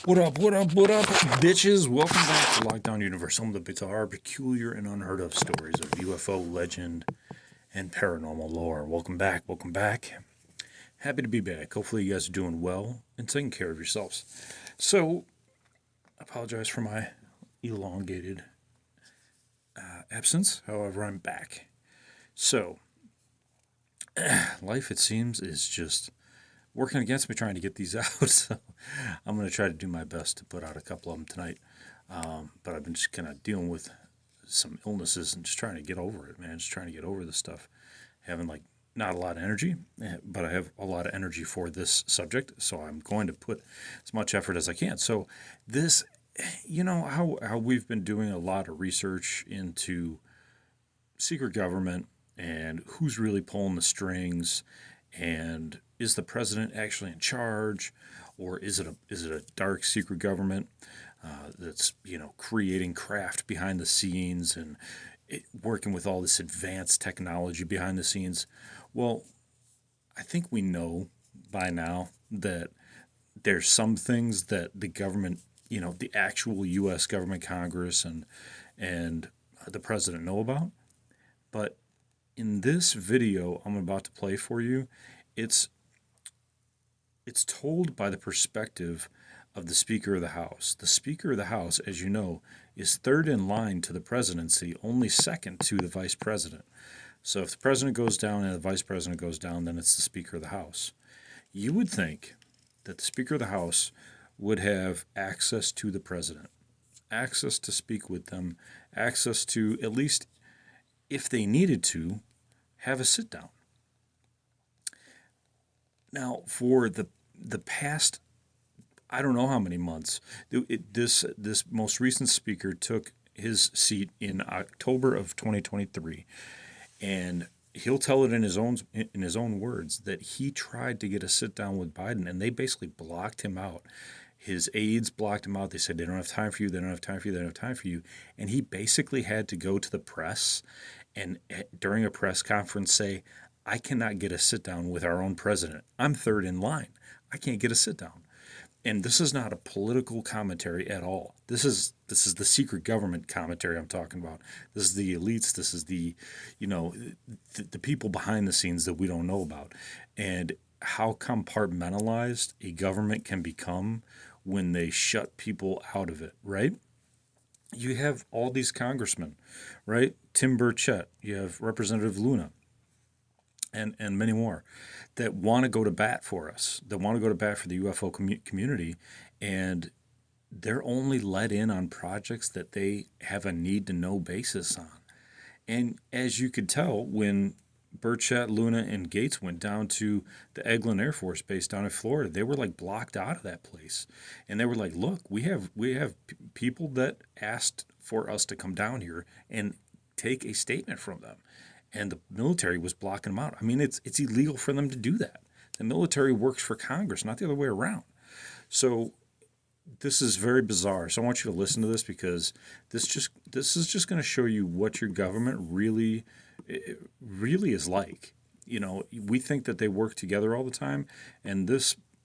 What up, what up, what up, bitches? Welcome back to Lockdown Universe, some of the bizarre, peculiar, and unheard of stories of UFO legend and paranormal lore. Welcome back, welcome back. Happy to be back. Hopefully you guys are doing well and taking care of yourselves. So, I apologize for my elongated absence. However, I'm back. So, life, it seems, is just working against me trying to get these out. So I'm going to try to do my best to put out a couple of them tonight. But I've been just kind of dealing with some illnesses and just trying to get over it, man. Just trying to get over this stuff. Having like not a lot of energy, but I have a lot of energy for this subject. So I'm going to put as much effort as I can. So this, you know, how we've been doing a lot of research into secret government and who's really pulling the strings, and is the president actually in charge, or is it a dark secret government that's creating craft behind the scenes and working with all this advanced technology behind the scenes? Well, I think we know by now that there's some things that the government, the actual U.S. government, Congress, and the president know about, but in this video I'm about to play for you, it's told by the perspective of the Speaker of the House. The Speaker of the House, as you know, is third in line to the presidency, only second to the Vice President. So if the President goes down and the Vice President goes down, then it's the Speaker of the House. You would think that the Speaker of the House would have access to the President, access to speak with them, access to, at least if they needed to, have a sit down. Now, for the past, I don't know how many months, this most recent speaker took his seat in October of 2023, and he'll tell it in his own words that he tried to get a sit down with Biden, and they basically blocked him out. His aides blocked him out. They said they don't have time for you. They don't have time for you. They don't have time for you. And he basically had to go to the press and during a press conference say, I cannot get a sit down with our own president. I'm third in line. I can't get a sit down. And this is not a political commentary at all. This is the secret government commentary I'm talking about. This is the elites. This is the people behind the scenes that we don't know about. And how compartmentalized a government can become when they shut people out of it, right? You have all these congressmen, right? Tim Burchett, you have Representative Luna, and many more that want to go to bat for us, that want to go to bat for the UFO community, and they're only let in on projects that they have a need-to-know basis on. And as you could tell, when Burchett, Luna, and Gates went down to the Eglin Air Force Base down in Florida, they were like blocked out of that place, and they were like, "Look, we have people that asked for us to come down here and take a statement from them," and the military was blocking them out. I mean, it's illegal for them to do that. The military works for Congress, not the other way around. So this is very bizarre. So I want you to listen to this, because this is just going to show you what your government really is like. We think that they work together all the time, and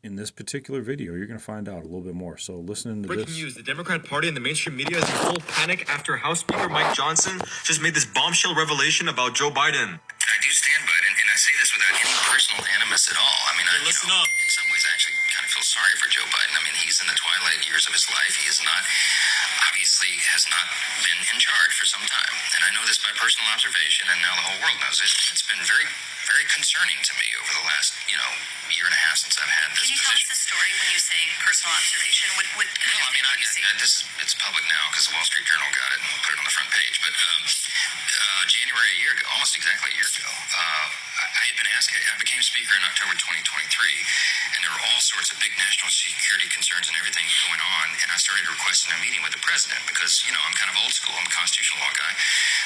in this particular video, you're going to find out a little bit more. So listening to this. Breaking news: the Democrat Party and the mainstream media is in full panic after House Speaker Mike Johnson just made this bombshell revelation about Joe Biden. I do stand by it, and I say this without any personal animus at all. I mean, Listen up. in some ways, I actually kind of feel sorry for Joe Biden. I mean, he's in the twilight years of his life. He is not, obviously, has not been in charge for some time. And I know this by personal observation, and now the whole world knows it. It's been very, very concerning to me over the last, year and a half since I've had this position. Can you tell us the story when you say personal observation? It's public now because the Wall Street Journal got it and put it on the front page. But January a year ago, almost exactly a year ago, I had been asked. I became speaker in October 2023, and there were all sorts of big national security concerns and everything going on. And I started requesting a meeting with the president because, I'm kind of old school. I'm a constitutional law guy.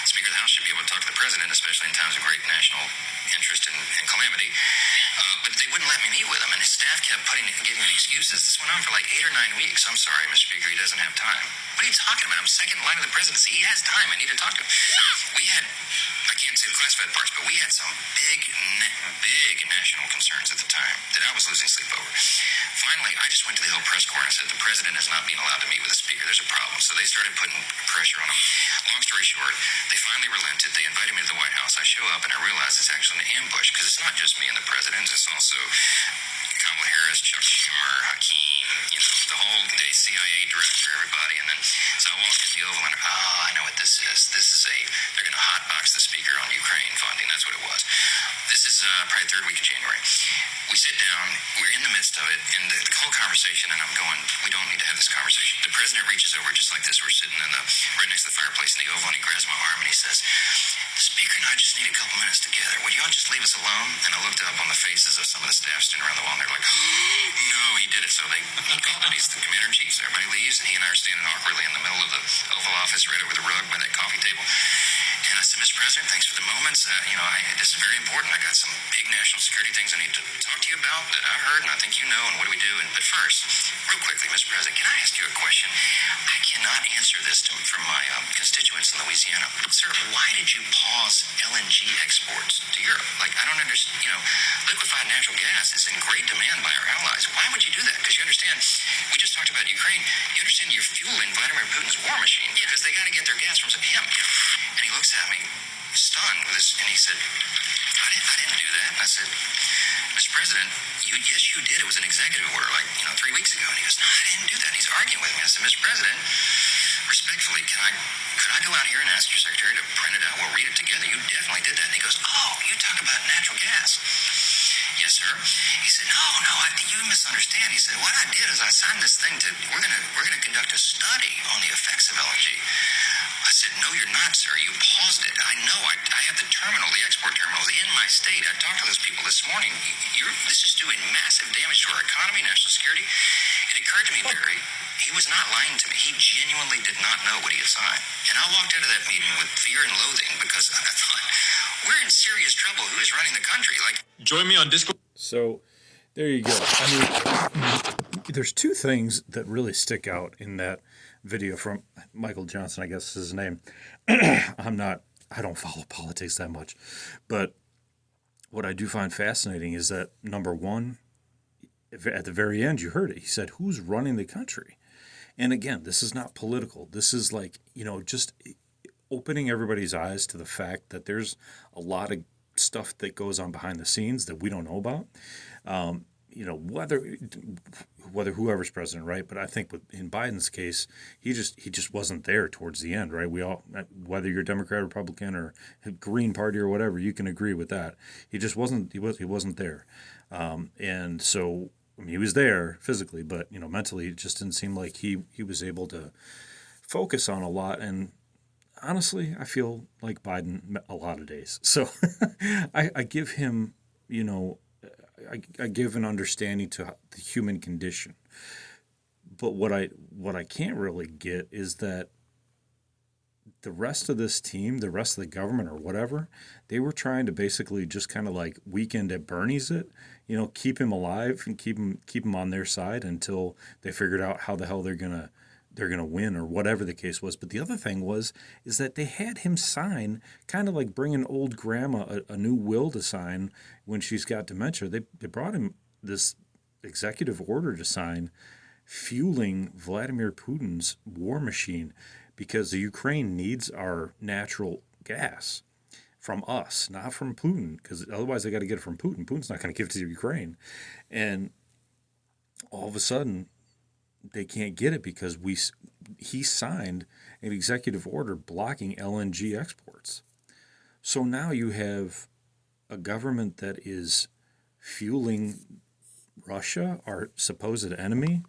The Speaker of the House should be able to talk to the president, especially in times of great national interest and calamity. But they wouldn't let me meet with him, and his staff kept giving me excuses. This went on for like 8 or 9 weeks. I'm sorry, Mr. Speaker, he doesn't have time. What are you talking about? I'm second in line of the presidency. He has time. I need to talk to him. We had, I can't say the classified parts, but we had some big national concerns at the time that I was losing sleep over. Finally, I just went to the Hill press corps and I said, the president is not being allowed to meet with the speaker. There's a problem. So they started putting pressure on him. Long story short, they finally relented. They invited me to the White House. I show up and I realize it's actually an ambush because it's not just me and the president. It's also Kamala Harris, Chuck Schumer, Hakeem, the whole day, CIA director, everybody. And then, so I walked in the Oval and, I know what this is. They're going to hotbox the speaker on Ukraine funding. That's what it was. This is probably the third week of January. We sit down, we're in the midst of it, and the whole conversation, and I'm going, we don't need to have this conversation. The president reaches over just like this. We're sitting right next to the fireplace in the Oval, and he grabs my arm and he says, the speaker and I just need a couple minutes together. Would y'all just leave us alone? And I looked up on the faces of some of the staff standing around the wall, and they're like, no, he did it. So he called it. He's the commander-in-chief. So everybody leaves, and he and I are standing awkwardly in the middle of the Oval Office right over the rug by that coffee table. And I said, Mr. President, thanks for the moments. This is very important. I got some big national security things I need to talk to you about that I've heard, and I think you know, and what do we do? But first, real quickly, Mr. President, can I ask you a question? I cannot answer this from my constituents in Louisiana. Sir, why did you pause LNG exports to Europe? I don't understand. Liquefied natural gas is in great demand by our allies. Why would you do that? Because you understand, we just talked about Ukraine. You understand you're fueling Vladimir Putin's war machine because they got to get their gas from him. And he looks at me, stunned with this, and he said, I didn't do that. And I said, Mr. President, yes, you did. It was an executive order 3 weeks ago. And he goes, no, I didn't do that. And he's arguing with me. I said, Mr. President, respectfully, could I go out here and ask your secretary to print it out? We'll read it together. You definitely did that. And he goes, oh, you talk about natural gas. Yes, sir. He said, no, you misunderstand. He said, what I did is I signed this thing we're gonna conduct a study on the effects of LNG. I said, no, you're not, sir. You paused it. I know. I have the export terminals in my state. I talked to those people this morning. This is doing massive damage to our economy, national security. It occurred to me, Barry, he was not lying to me. He genuinely did not know what he had signed. And I walked out of that meeting with fear and loathing because I thought, we're in serious trouble. Who is running the country? Join me on Discord. So there you go. I mean, there's two things that really stick out in that video from Michael Johnson, I guess is his name. I don't follow politics that much. But what I do find fascinating is that, number one, at the very end, you heard it. He said, who's running the country? And again, this is not political. This is just opening everybody's eyes to the fact that there's a lot of stuff that goes on behind the scenes that we don't know about. Whether whoever's president, right? But I think in Biden's case, he just wasn't there towards the end, right? We all, whether you're Democrat, Republican, or Green Party or whatever, you can agree with that. He just wasn't. He wasn't there, and so he was there physically, but mentally, it just didn't seem like he was able to focus on a lot. And honestly, I feel like Biden a lot of days. So I give him, I give an understanding to the human condition. But what I can't really get is that the rest of this team, the rest of the government or whatever, they were trying to basically just kind of like Weekend at Bernie's it, keep him alive and keep him on their side until they figured out how the hell they're gonna win or whatever the case was. But the other thing is that they had him sign, kind of like bringing old grandma a new will to sign when she's got dementia. They brought him this executive order to sign, fueling Vladimir Putin's war machine, because the Ukraine needs our natural gas from us, not from Putin, because otherwise they got to get it from Putin. Putin's not going to give it to Ukraine. And all of a sudden, they can't get it because he signed an executive order blocking LNG exports. So now you have a government that is fueling Russia, our supposed enemy.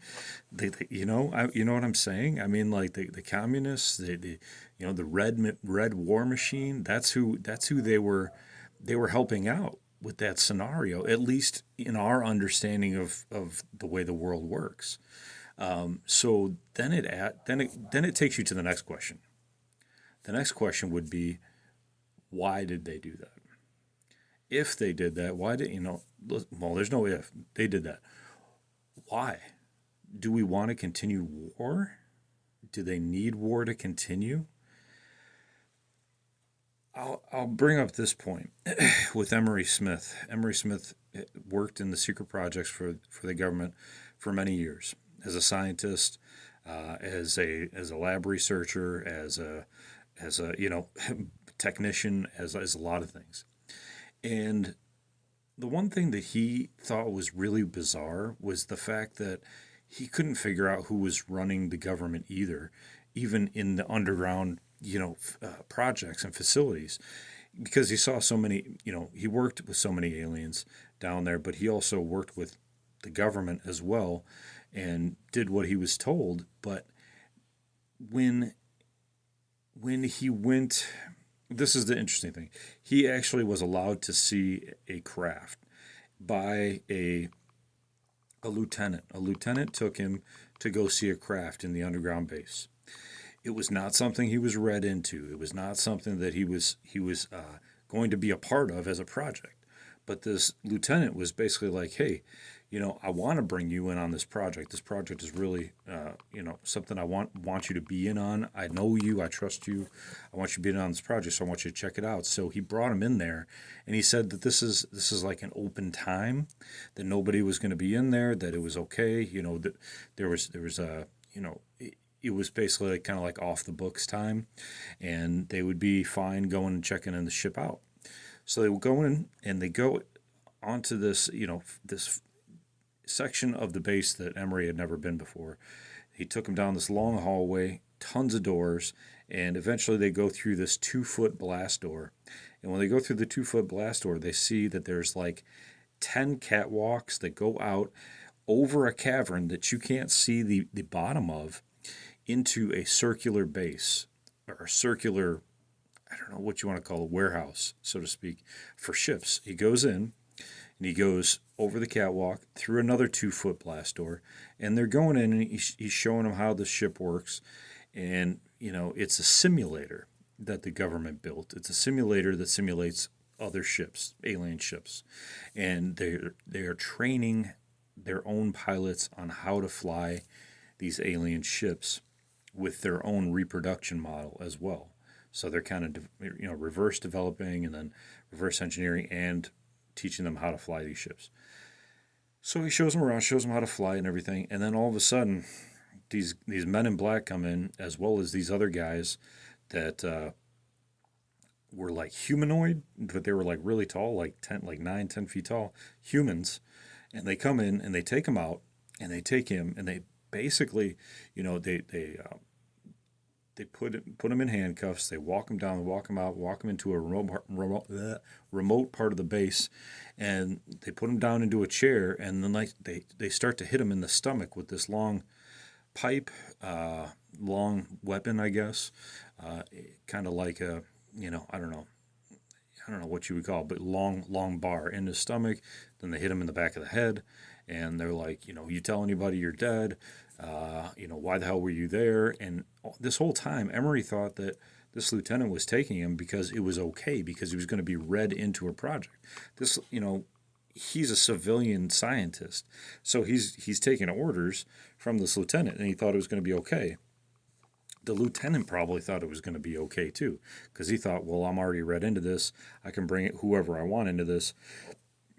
You know what I'm saying? I mean, like the communists, the red war machine. That's who they were helping out with that scenario, at least in our understanding of the way the world works. So then it takes you to the next question. The next question would be, why did they do that? If they did that, why did well, there's no if. They did that. Why? Do we want to continue war? Do they need war to continue? I'll bring up this point with Emery Smith. Emery Smith worked in the secret projects for the government for many years as a scientist, as a lab researcher, as a technician, as a lot of things. And the one thing that he thought was really bizarre was the fact that he couldn't figure out who was running the government either, even in the underground, projects and facilities, because he saw so many, he worked with so many aliens down there, but he also worked with the government as well and did what he was told. But when he went, this is the interesting thing. He actually was allowed to see a craft by a lieutenant. A lieutenant took him to go see a craft in the underground base. It was not something he was read into. It was not something that he was going to be a part of as a project. But this lieutenant was basically like, hey, I want to bring you in on this project. This project is really, something I want you to be in on. I know you. I trust you. I want you to be in on this project, so I want you to check it out. So he brought him in there, and he said that this is like an open time, that nobody was going to be in there, that it was okay. That there was a, it was basically like, kind of like off the books time, and they would be fine going and checking in the ship out. So they would go in and they go onto this, this section of the base that Emery had never been before. He took him down this long hallway, tons of doors, and eventually they go through this 2-foot blast door. And when they go through the 2-foot blast door, they see that there's like 10 catwalks that go out over a cavern that you can't see the bottom of, into a circular base, or a circular, I don't know what you want to call a warehouse, so to speak, for ships. He goes in and he goes over the catwalk through another 2-foot blast door, and they're going in and he's showing them how the ship works. And, it's a simulator that the government built. It's a simulator that simulates other ships, alien ships. And they are training their own pilots on how to fly these alien ships with their own reproduction model as well. So they're kind of, reverse developing and then reverse engineering and teaching them how to fly these ships. So he shows them around, shows them how to fly and everything. And then all of a sudden, these men in black come in, as well as these other guys that were like humanoid, but they were like really tall, like 9, 10 feet tall humans. And they come in and they take him out, and they take him and they basically, they put him in handcuffs. They walk him down, walk him out, walk him into a remote part of the base, and they put him down into a chair. And then they start to hit him in the stomach with this long pipe, long weapon, I guess, kind of like a, I don't know what you would call it, but long bar in his stomach. Then they hit him in the back of the head, and they're like, you tell anybody you're dead. Why the hell were you there? And this whole time, Emery thought that this lieutenant was taking him because it was okay, because he was going to be read into a project. This, he's a civilian scientist, so he's taking orders from this lieutenant, and he thought it was going to be okay. The lieutenant probably thought it was going to be okay too, because he thought, well, I'm already read into this. I can bring whoever I want into this,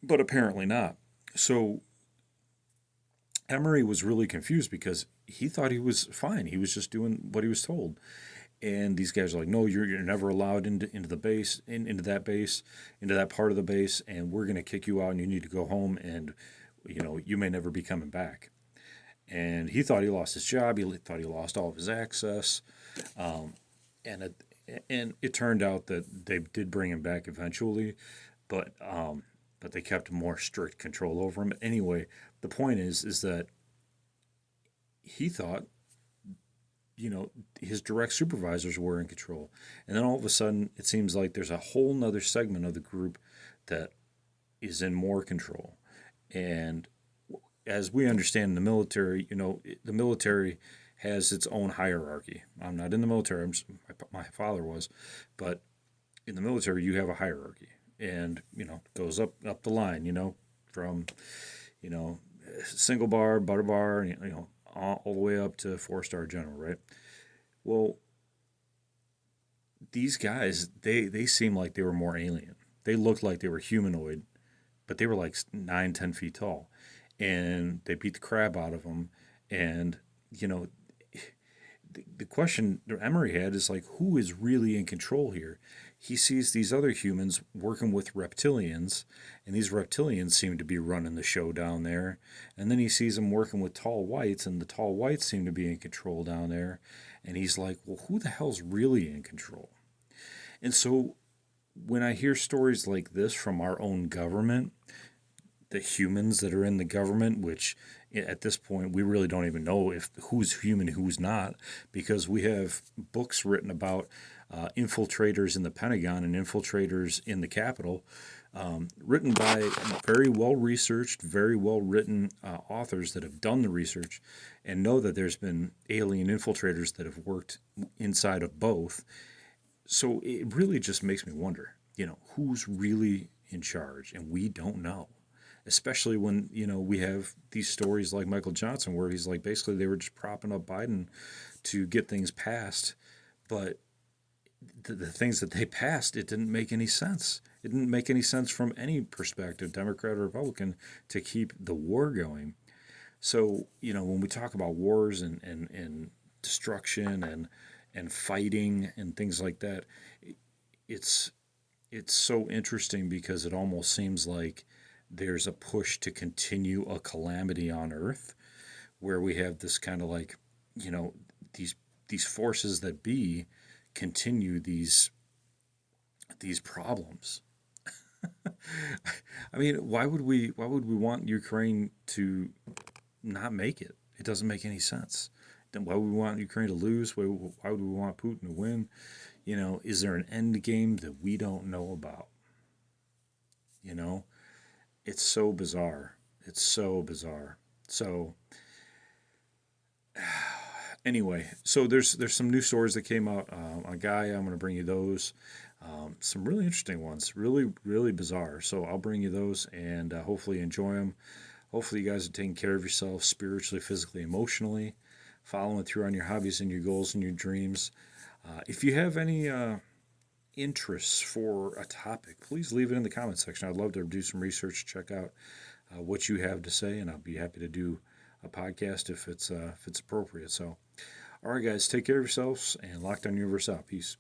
but apparently not. So Emery was really confused because he thought he was fine. He was just doing what he was told. And these guys are like, no, you're never allowed into the base, into that base, into that part of the base, and we're going to kick you out, and you need to go home, and you may never be coming back. And he thought he lost his job. He thought he lost all of his access. And it turned out that they did bring him back eventually, but they kept more strict control over him. Anyway, the point is that he thought, his direct supervisors were in control. And then all of a sudden, it seems like there's a whole nother segment of the group that is in more control. And as we understand in the military, the military has its own hierarchy. I'm not in the military. My father was, but in the military, you have a hierarchy. and goes up the line, from single bar, butter bar, all the way up to 4-star general, right? Well, these guys, they seem like they were more alien. They looked like they were humanoid, but they were like 9, 10 feet tall, and they beat the crap out of them. And you know, the question that Emery had is like, who is really in control here? He sees these other humans working with reptilians, and these reptilians seem to be running the show down there. And then he sees them working with tall whites, and the tall whites seem to be in control down there. And he's like, well, who the hell's really in control? And so when I hear stories like this from our own government, the humans that are in the government, which at this point we really don't even know if who's human, who's not, because we have books written about infiltrators in the Pentagon and infiltrators in the Capitol, written by very well researched, very well written authors that have done the research and know that there's been alien infiltrators that have worked inside of both. So it really just makes me wonder, who's really in charge, and we don't know. Especially when we have these stories like Michael Johnson, where he's like basically they were just propping up Biden to get things passed, but the things that they passed, it didn't make any sense. It didn't make any sense from any perspective, Democrat or Republican, to keep the war going. So when we talk about wars and destruction and fighting and things like that, it's so interesting because it almost seems like there's a push to continue a calamity on Earth, where we have this kind of like, these forces that be continue these problems. I mean, why would we want Ukraine to not make it? It doesn't make any sense. Then why would we want Ukraine to lose? Why would we want Putin to win? Is there an end game that we don't know about? It's so bizarre. It's so bizarre. So anyway, so there's some new stories that came out on Gaia. I'm going to bring you those. Some really interesting ones, really, really bizarre. So I'll bring you those and hopefully enjoy them. Hopefully you guys are taking care of yourselves spiritually, physically, emotionally, following through on your hobbies and your goals and your dreams. If you have any interests for a topic, please leave it in the comment section. I'd love to do some research, check out what you have to say, and I'll be happy to do a podcast if it's appropriate. So, all right, guys, take care of yourselves and Lockdown Universe out. Peace.